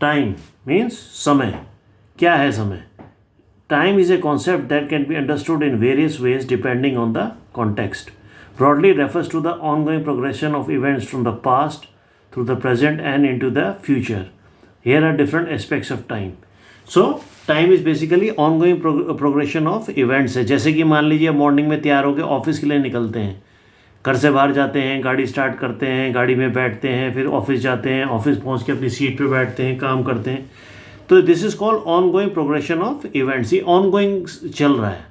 Time means समय. क्या है समय? Time is a concept that can be understood in various ways depending on the context. Broadly refers to the ongoing progression of events from the past through the present and into the future. Here are different aspects of time. So, time is basically ongoing progression of events है. जैसे कि मान लीजिए morning में तैयार होकर office के लिए निकलते हैं, घर से बाहर जाते हैं, गाड़ी स्टार्ट करते हैं, गाड़ी में बैठते हैं, फिर ऑफिस जाते हैं, ऑफिस पहुंच के अपनी सीट पे बैठते हैं, काम करते हैं. तो this is called on going progression of events. ये ऑन गोइंग चल रहा है,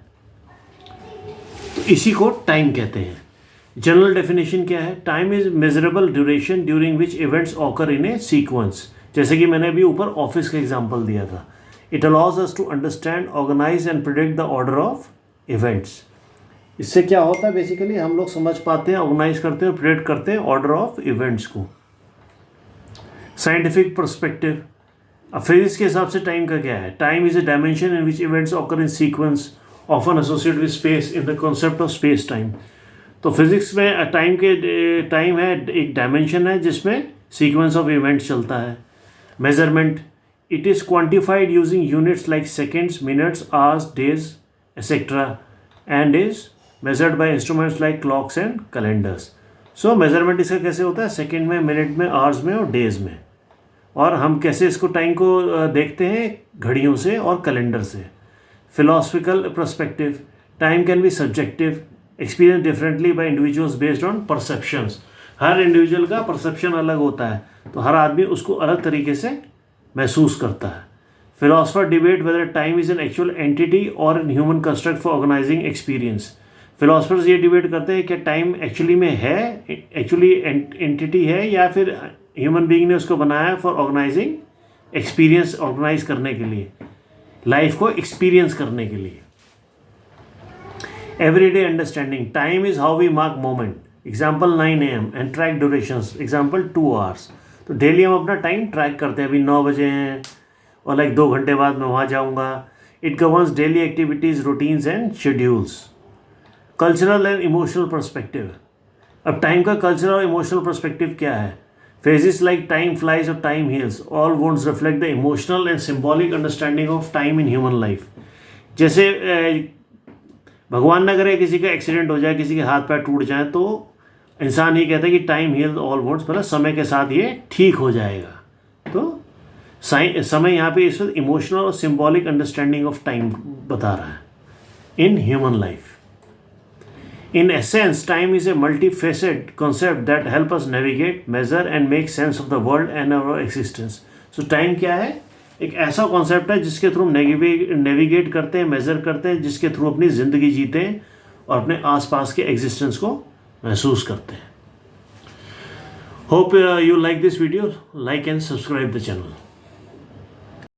तो इसी को टाइम कहते हैं. जनरल डेफिनेशन क्या है? Time is measurable duration during which events occur in A sequence. जैसे कि मैंने अभी ऊपर ऑफिस का एग्जांपल दिया था. It allows us to understand, organise and predict the order of events. इससे क्या होता है? बेसिकली हम लोग समझ पाते हैं, ऑर्गेनाइज करते हैं, प्रिडिक्ट करते हैं ऑर्डर ऑफ इवेंट्स को. Scientific perspective. अब फिजिक्स के हिसाब से टाइम का क्या है? Time is a dimension in which events occur in sequence often associated with space in the concept of space time. तो फिजिक्स में टाइम है, एक डायमेंशन है जिसमें सीक्वेंस ऑफ इवेंट्स चलता है. Measurement. It is quantified using units like seconds, minutes, hours, days etcetera and is measured by instruments like clocks and calendars. So measurement इसका कैसे होता है? सेकेंड में, मिनट में, आवर्स में और डेज में. और हम कैसे इसको टाइम को देखते हैं? घड़ियों से और कैलेंडर से. Philosophical perspective. Time can be subjective, experience differently bye individuals based on perceptions. Her individual का परसेप्शन अलग होता है, तो हर आदमी उसको अलग तरीके से महसूस करता है. Philosopher debate whether time is an actual entity और an human construct for organizing experience. Philosophers ये डिबेट करते हैं कि टाइम एक्चुअली में है, एक्चुअली एंटिटी है, या फिर ह्यूमन बीइंग ने उसको बनाया फॉर ऑर्गेनाइजिंग एक्सपीरियंस, ऑर्गेनाइज करने के लिए, लाइफ को एक्सपीरियंस करने के लिए. Everyday understanding. Time is how we mark moment. Example 9 AM and track durations. Example 2 hours. तो डेली हम अपना टाइम ट्रैक करते हैं. अभी 9 बजे हैं और 2 घंटे बाद मैं वहाँ जाऊँगा. It governs daily activities, routines and schedules. Cultural and emotional perspective. अब टाइम का कल्चरल और इमोशनल पर्सपेक्टिव क्या है? Phrases like time flies or time heals all wounds reflect the emotional and symbolic understanding of time in human life. जैसे भगवान न करे किसी का एक्सीडेंट हो जाए, किसी के हाथ पैर टूट जाए, तो इंसान ये कहता है कि टाइम हील्स ऑल वुंड्स, मतलब समय के साथ ये ठीक हो जाएगा. तो समय यहाँ पे इस वक्त इमोशनल और सिम्बॉलिक अंडरस्टैंडिंग ऑफ टाइम बता रहा है in human life. In essence, time is a multifaceted concept that helps us navigate, measure and make sense of the world and our existence. So time क्या है? एक ऐसा concept है जिसके through हम नेविगेट करते हैं, मेजर करते हैं, जिसके थ्रू अपनी ज़िंदगी जीते हैं और अपने आसपास के एग्जिस्टेंस को महसूस करते हैं. Hope you like this video. Like and subscribe the channel.